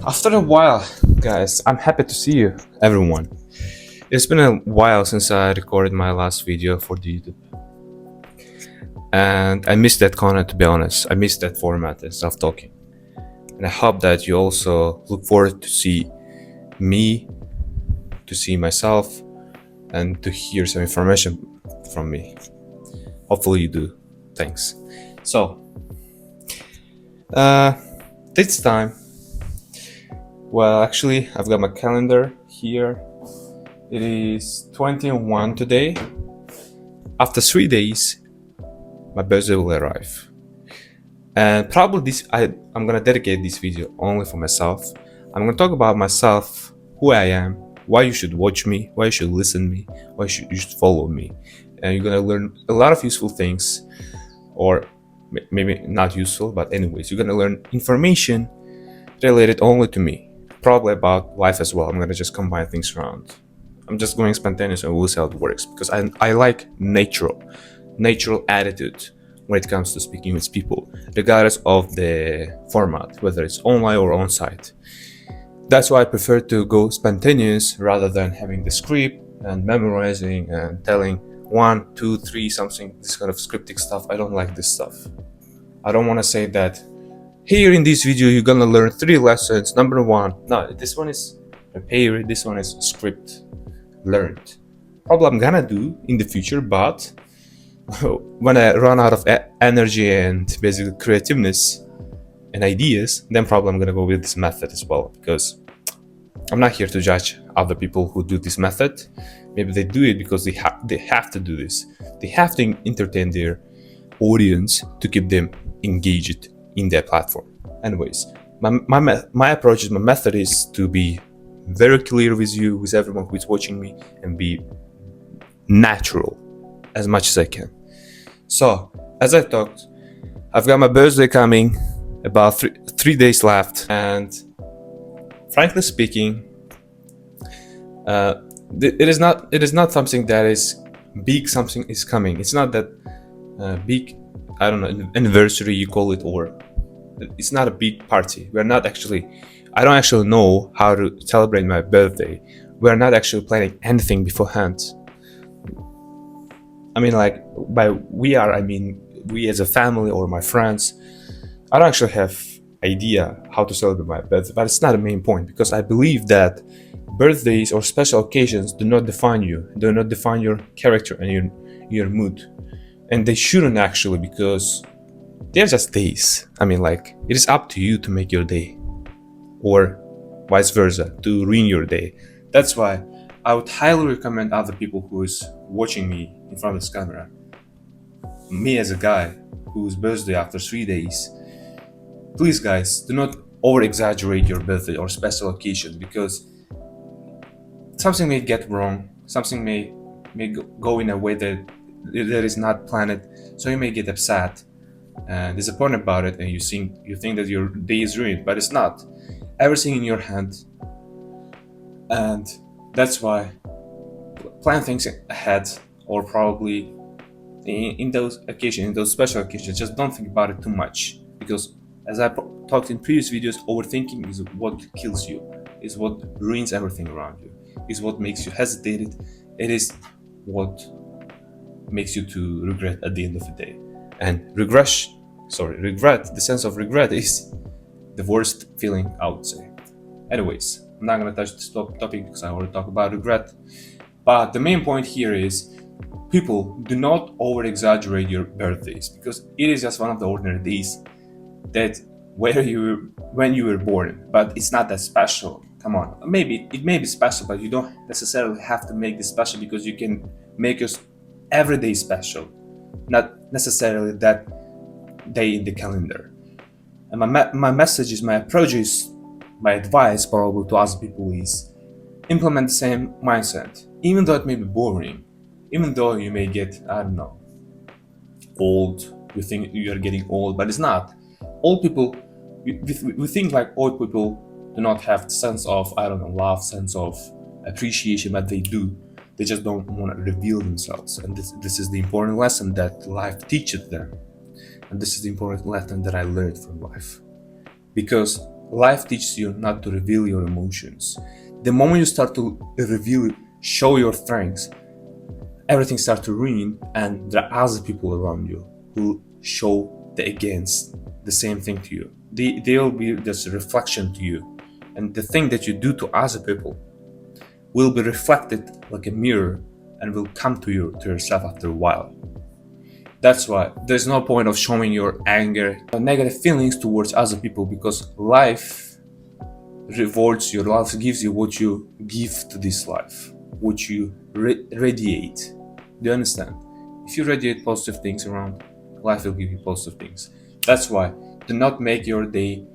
After a while, guys, I'm happy to see you, everyone. It's been a while since I recorded my last video for the YouTube, and I missed that content. To be honest, I missed that format and self talking, and I hope that you also look forward to see me, to see myself, and to hear some information from me. Hopefully, you do. Thanks. So, this time, well, actually, I've got my calendar here. It is 21 today. After 3 days, my birthday will arrive. And probably I'm gonna dedicate this video only for myself. I'm gonna talk about myself, who I am, why you should watch me, why you should listen to me, why you should follow me. And you're gonna learn a lot of useful things, or maybe not useful, but anyways, you're gonna learn information related only to me, probably about life as well. I'm gonna just combine things around. I'm just going spontaneous and we'll see how it works because I like natural attitude when it comes to speaking with people, regardless of the format, whether it's online or on site. That's why I prefer to go spontaneous rather than having the script and memorizing and telling 1, 2, 3 something, this kind of scripting stuff. I don't like this stuff. I don't want to say that here in this video you're gonna learn 3 lessons. Number 1, no, this one is prepared, this one is script learned. Probably I'm gonna do in the future, but when I run out of energy and basically creativeness and ideas, then probably I'm gonna go with this method as well, because I'm not here to judge other people who do this method. Maybe they do it because they have to do this. They have to entertain their audience to keep them engaged in their platform. Anyways, my approach is, my method is to be very clear with you, with everyone who is watching me, and be natural as much as I can. So, as I talked, I've got my birthday coming, about three days left, and frankly speaking, it is not something that is big. Something is coming. It's not that big. I don't know, anniversary you call it, or it's not a big party. I don't actually know how to celebrate my birthday. We're not actually planning anything beforehand. I mean, like, by I mean we as a family or my friends. I don't actually have idea how to celebrate my birthday, but it's not the main point, because I believe that birthdays or special occasions do not define you, do not define your character and your mood. And they shouldn't actually, because they're just days. I mean, like, it is up to you to make your day, or vice versa, to ruin your day. That's why I would highly recommend other people who is watching me in front of this camera, me as a guy whose birthday after 3 days, please guys, do not over exaggerate your birthday or special occasions, because something may get wrong, something may go in a way that is not planned, so you may get upset and disappointed about it, and you think that your day is ruined, but it's not. Everything in your hand, and that's why plan things ahead, or probably in those occasions, in those special occasions, just don't think about it too much, because as I talked in previous videos, overthinking is what kills you, is what ruins everything around you, is what makes you hesitate. It is what makes you to regret at the end of the day. And regret, the sense of regret is the worst feeling, I would say. Anyways, I'm not gonna touch this topic because I already talked about regret. But the main point here is, people, do not over exaggerate your birthdays, because it is just one of the ordinary days that when you were born, but it's not that special. Come on, maybe it may be special, but you don't necessarily have to make this special, because you can make your every day special, not necessarily that day in the calendar. And my message is, my approach is, my advice probably to other people is, implement the same mindset, even though it may be boring, even though you may get, I don't know, old. You think you are getting old, but it's not. Old people, we think like old people do not have the sense of, I don't know, love, sense of appreciation, but they do. They just don't want to reveal themselves. And this is the important lesson that life teaches them. And this is the important lesson that I learned from life. Because Life teaches you not to reveal your emotions. The moment you start to reveal, show your strengths, everything starts to ruin, and there are other people around you who show the against the same thing to you. They'll be just a reflection to you, and the thing that you do to other people will be reflected like a mirror and will come to yourself after a while. That's why there's no point of showing your anger or negative feelings towards other people, because life rewards your life, gives you what you give to this life, what you radiate. Do you understand? If you radiate positive things around, life will give you positive things. That's why do not make your day,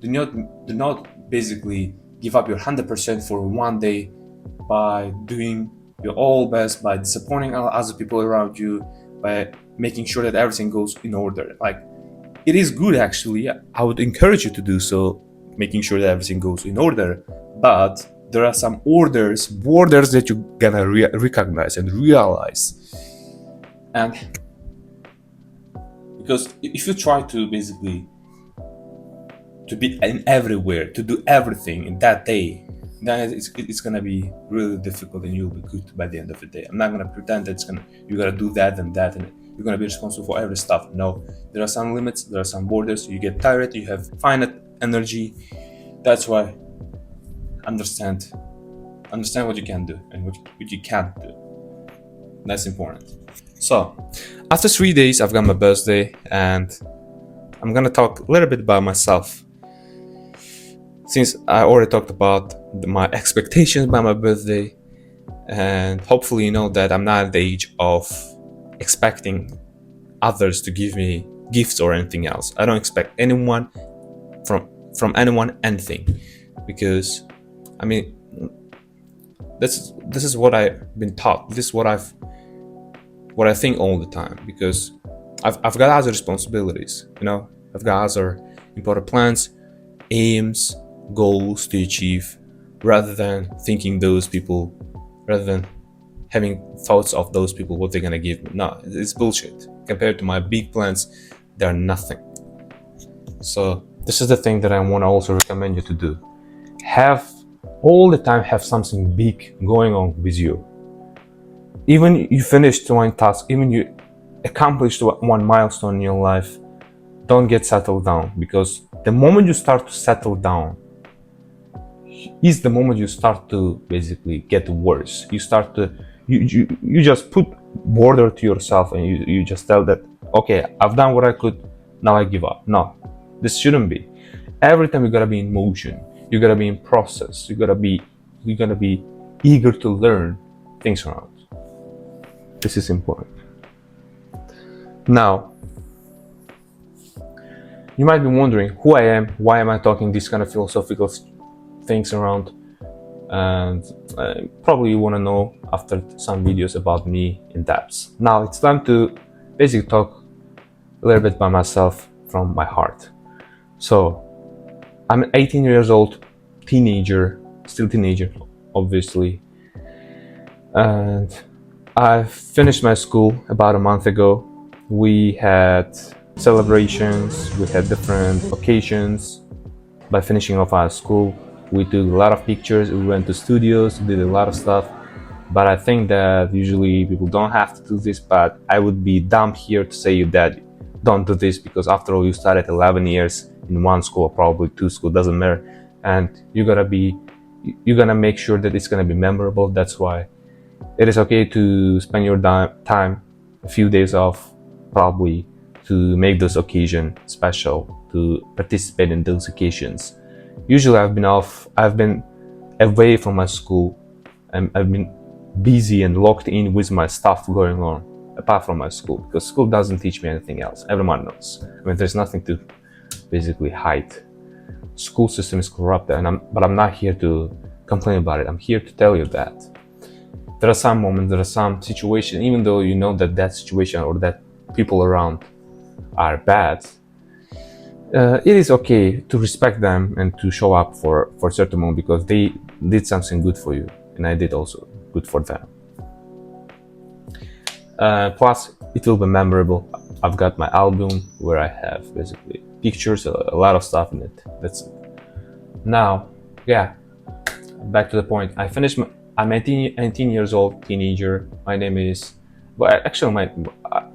do not basically give up your 100% for one day by doing your all best, by disappointing other people around you, by making sure that everything goes in order. Like, it is good actually. I would encourage you to do so, making sure that everything goes in order. But there are some borders that you're gonna recognize and realize. And because if you try to basically to be in everywhere, to do everything in that day, then it's gonna be really difficult, and you'll be good by the end of the day. I'm not gonna pretend that you gotta do that and that, and you're gonna be responsible for every stuff. No, there are some limits, there are some borders. You get tired, you have finite energy. That's why understand what you can do and what you can't do. That's important. So after 3 days, I've got my birthday, and I'm gonna talk a little bit about myself. Since I already talked about my expectations by my birthday, and hopefully you know that I'm not at the age of expecting others to give me gifts or anything else. I don't expect anyone from anyone anything, because I mean this is what I've been taught. This is what I think all the time, because I've got other responsibilities. I've got other important plans, aims, goals to achieve, rather than having thoughts of those people, what they're gonna give me. No, it's bullshit. Compared to my big plans, they're nothing. So this is the thing that I want to also recommend you to do. Have something big going on with you. Even you finished one task, even you accomplished one milestone in your life, don't get settled down, because the moment you start to settle down is the moment you start to basically get worse. You just put border to yourself, and you just tell that, okay, I've done what I could, now I give up. No, this shouldn't be. Every time you gotta be in motion, you gotta be in process, you gotta be eager to learn things around. This is important. Now, you might be wondering who I am, why am I talking these kind of philosophical things around, and probably you want to know after some videos about me in depth. Now it's time to basically talk a little bit by myself from my heart. So I'm an 18 years old still teenager, obviously, and I finished my school about a month ago. We had celebrations, we had different occasions. By finishing off our school, we took a lot of pictures, we went to studios, did a lot of stuff. But I think that usually people don't have to do this, but I would be dumb here to say you that don't do this, because after all, you started 11 years in one school, or probably two schools, doesn't matter, and you're gonna make sure that it's gonna be memorable. That's why it is okay to spend your time, a few days off, probably, to make those occasions special, to participate in those occasions. Usually I've been away from my school, and I've been busy and locked in with my stuff going on apart from my school, because school doesn't teach me anything else. Everyone knows. I mean, there's nothing to basically hide. School system is corrupt, but I'm not here to complain about it. I'm here to tell you that there are some moments, there are some situations, even though you know that situation or that people around are bad, it is okay to respect them and to show up for a certain moment, because they did something good for you, and I did also good for them. Plus, it will be memorable. I've got my album where I have basically pictures, a lot of stuff in it. That's it. Now, yeah, back to the point. I'm 18 years old, teenager. My name is, well, actually,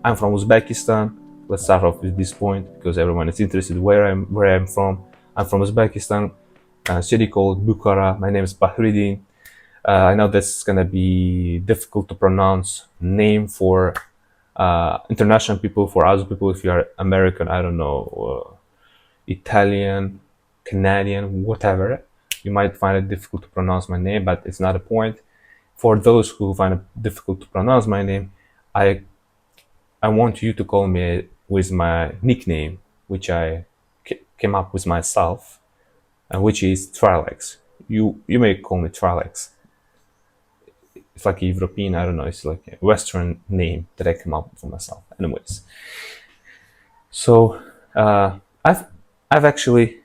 I'm from Uzbekistan. Let's start off with this point because everyone is interested where I'm from. I'm from Uzbekistan, a city called Bukhara. My name is Bahridin. I know that's gonna be difficult to pronounce name for international people, for other people. If you are American, I don't know, Italian, Canadian, whatever, you might find it difficult to pronounce my name, but it's not a point. For those who find it difficult to pronounce my name, I I want you to call me with my nickname, which I came up with myself, and which is Trilex. You may call me Trilex. It's like a European, I don't know, it's like a Western name that I came up with for myself. Anyways, so I've actually,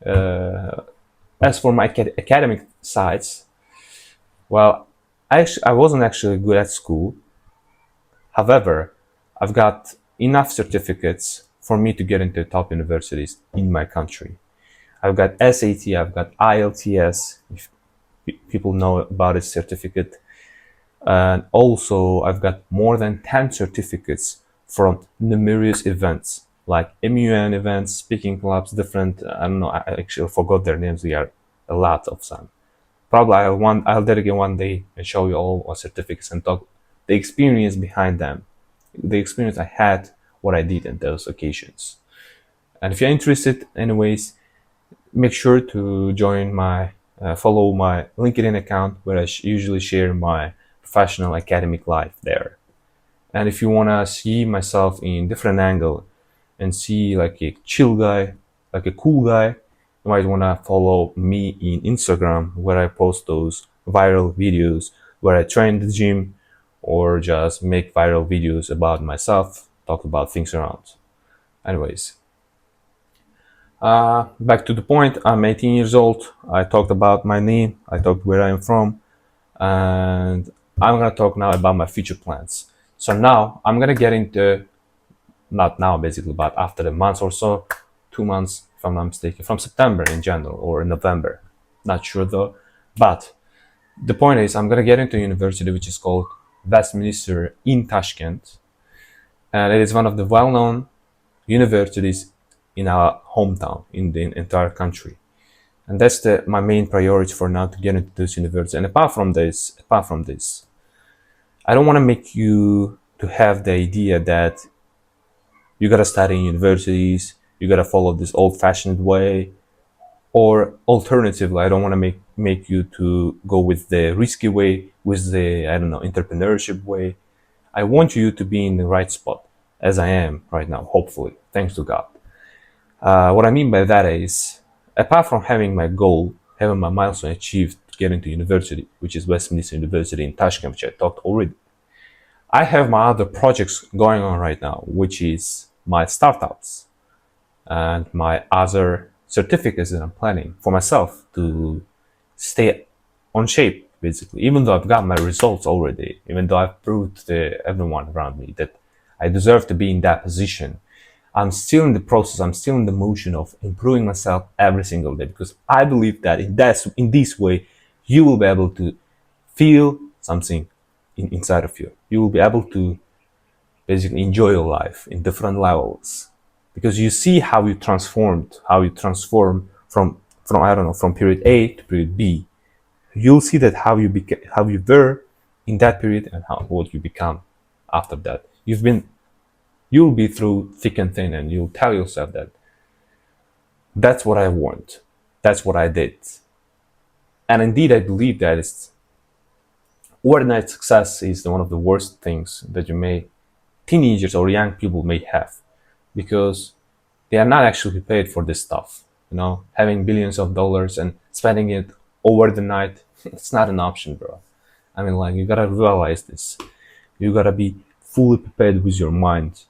as for my academic sides, well, I wasn't actually good at school. However, I've got enough certificates for me to get into top universities in my country. I've got SAT, I've got IELTS, if people know about this certificate. And also, I've got more than 10 certificates from numerous events, like MUN events, speaking clubs, different, I don't know, I actually forgot their names. There are a lot of them. Probably I'll dedicate one day and show you all our certificates and talk the experience behind them, the experience I had, what I did in those occasions. And if you're interested, anyways, make sure to follow my LinkedIn account where I usually share my professional academic life there. And if you wanna see myself in different angle and see like a chill guy, like a cool guy, you might wanna follow me in Instagram where I post those viral videos where I train the gym or just make viral videos about myself, talk about things around. Anyways, back to the point. I'm 18 years old. I talked about my name. I talked where I'm from, and I'm gonna talk now about my future plans. So now I'm gonna get into, not now basically, but after a month or so, 2 months if I'm not mistaken, from September in general or in November, not sure though. But the point is, I'm gonna get into a university which is called Westminster in Tashkent, and it is one of the well-known universities in our hometown, in the entire country. And that's my main priority for now, to get into this university. And apart from this, I don't want to make you to have the idea that you gotta study in universities, you gotta follow this old-fashioned way, or alternatively, I don't want to make you to go with the risky way, with the, I don't know, entrepreneurship way. I want you to be in the right spot, as I am right now, hopefully, thanks to God. What I mean by that is, apart from having my goal, having my milestone achieved to get into university, which is Westminster University in Tashkent, which I talked already, I have my other projects going on right now, which is my startups and my other certificates that I'm planning for myself to stay on shape, basically. Even though I've got my results already, even though I've proved to everyone around me that I deserve to be in that position, I'm still in the process, I'm still in the motion of improving myself every single day, because I believe that in this way, you will be able to feel something inside of you. You will be able to basically enjoy your life in different levels, because you see how you transform from I don't know, from period A to period B. You'll see that how you were in that period and what you become after that. You'll be through thick and thin, and you'll tell yourself that that's what I want, that's what I did. And indeed, I believe that overnight success is one of the worst things that teenagers or young people may have, because they are not actually prepared for this stuff. Having billions of dollars and spending it over the night, it's not an option, bro. I mean, like, you gotta realize this. You gotta be fully prepared with your mind,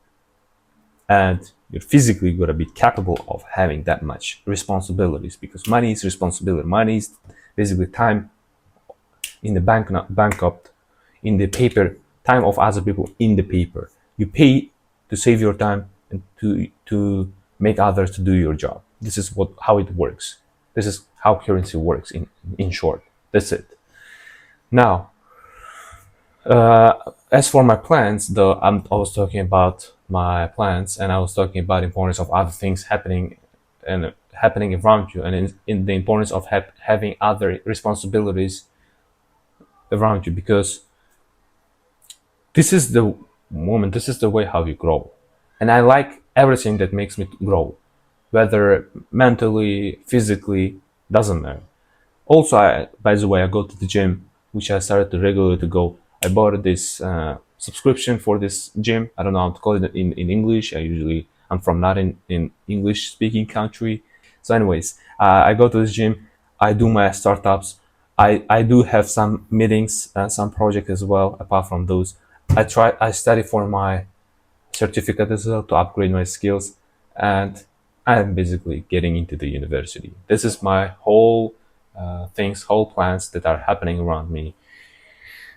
and you're physically gotta be capable of having that much responsibilities, because money is responsibility. Money is basically time in the bankrupt, in the paper, time of other people in the paper. You pay to save your time and to make others to do your job. This is how it works. This is how currency works in short. That's it. Now, as for my plans, though, I was talking about my plans, and I was talking about the importance of other things happening around you, and in the importance of having other responsibilities around you, because this is the moment, this is the way how you grow. And I like everything that makes me grow, whether mentally, physically, doesn't matter. Also, by the way, I go to the gym, which I started to regularly to go. I bought this subscription for this gym. I don't know how to call it in English. I'm from not in English speaking country. So anyways, I go to this gym. I do my startups. I do have some meetings and some projects as well. Apart from those, I study for my certificate as well to upgrade my skills, and I'm basically getting into the university. This is my whole whole plans that are happening around me.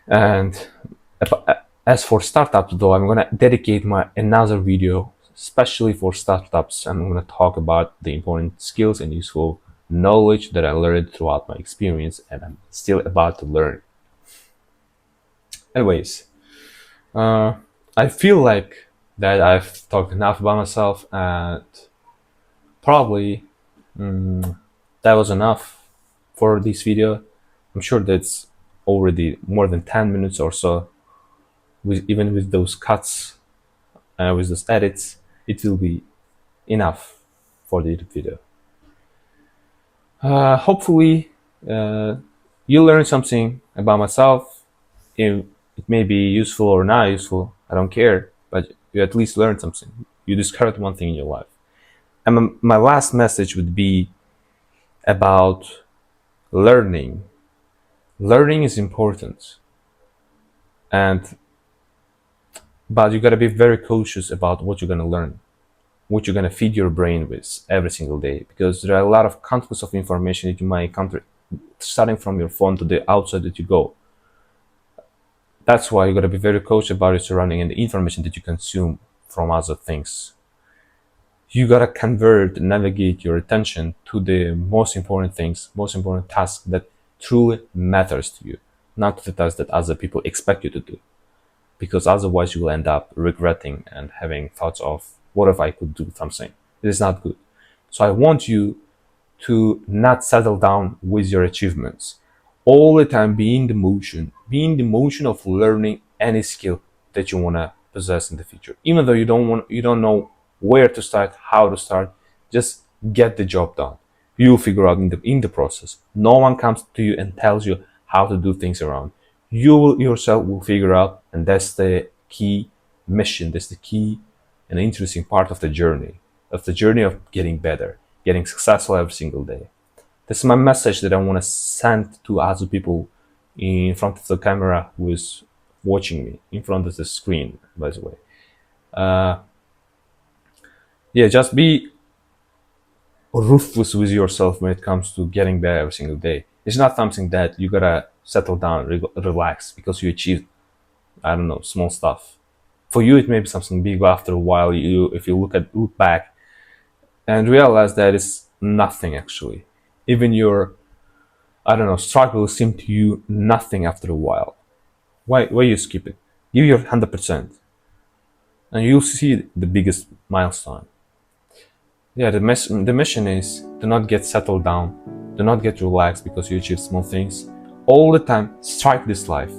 And as for startups, though, I'm gonna dedicate another video especially for startups. I'm gonna talk about the important skills and useful knowledge that I learned throughout my experience, and I'm still about to learn. Anyways, I feel like that I've talked enough about myself, and probably that was enough for this video. I'm sure that's already more than 10 minutes or so. Even with those cuts, with those edits, it will be enough for the YouTube video. Hopefully, you learn something about myself. It may be useful or not useful, I don't care, but you at least learned something. You discovered one thing in your life. And my last message would be about learning. Learning is important, but you gotta be very cautious about what you're gonna learn, what you're gonna feed your brain with every single day, because there are a lot of countless of information that you might encounter starting from your phone to the outside that you go. That's why you gotta be very cautious about your surrounding and the information that you consume from other things. You gotta navigate your attention to the most important things, most important tasks that truly matters to you, not to the tasks that other people expect you to do. Because otherwise you will end up regretting and having thoughts of, what if I could do something? It is not good. So I want you to not settle down with your achievements. All the time be in the motion of learning any skill that you want to possess in the future. Even though you don't know where to start, how to start, just get the job done. You'll figure out in the process. No one comes to you and tells you how to do things around. You yourself will figure out, and that's the key mission. That's the key and interesting part of the journey of getting better, getting successful every single day. That's my message that I want to send to other people in front of the camera who is watching me, in front of the screen, by the way. Just be ruthless with yourself when it comes to getting better every single day. It's not something that you gotta settle down, relax because you achieved, I don't know, small stuff. For you, it may be something big, but after a while, if you look back and realize that it's nothing actually. Even your, I don't know, struggle seem to you nothing after a while. Why you skip it? Give your 100%, and you'll see the biggest milestone. The mission is to not get settled down, do not get relaxed because you achieve small things. All the time, strike this life.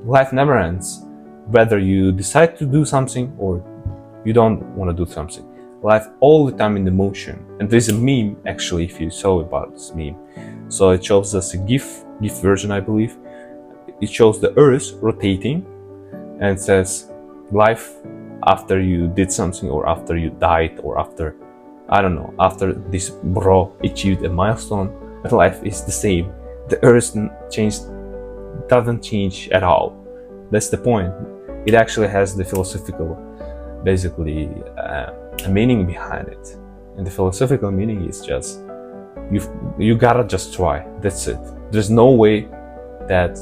Life never ends, whether you decide to do something or you don't want to do something. Life all the time in the motion. And there's a meme, actually, if you saw about this meme. So it shows us a GIF version, I believe. It shows the Earth rotating, and it says life after you did something, or after you died, or after, I don't know, after this bro achieved a milestone. Life is the same. The Earth doesn't change at all. That's the point. It actually has the philosophical, basically, a meaning behind it. And the philosophical meaning is just, you gotta just try. That's it. There's no way that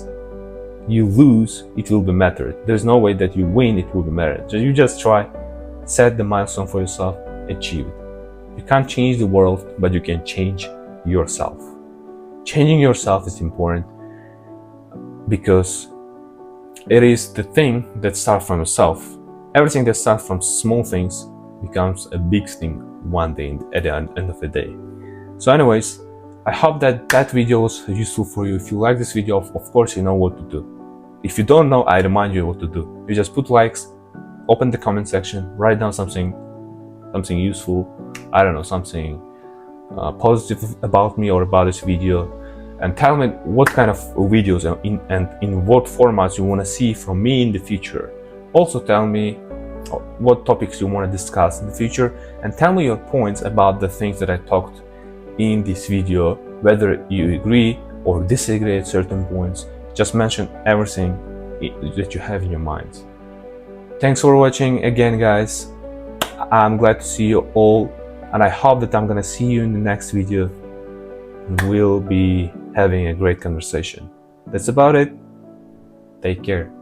you lose, it will be mattered. There's no way that you win, it will be mattered. So you just try, set the milestone for yourself, achieve it. You can't change the world, but you can change yourself. changing yourself is important because it is the thing that starts from yourself. Everything that starts from small things becomes a big thing one day at the end of the day. So anyways, I hope that video was useful for you. If you like this video, of course you know what to do. If you don't know, I remind you what to do. You just put likes, open the comment section, write down something useful, I don't know, something positive about me or about this video, and tell me what kind of videos and in what formats you want to see from me in the future. Also tell me what topics you want to discuss in the future, and tell me your points about the things that I talked in this video, whether you agree or disagree at certain points. Just mention everything that you have in your mind. Thanks for watching again, guys. I'm glad to see you all, and I hope that I'm gonna see you in the next video and we'll be having a great conversation. That's about it. Take care.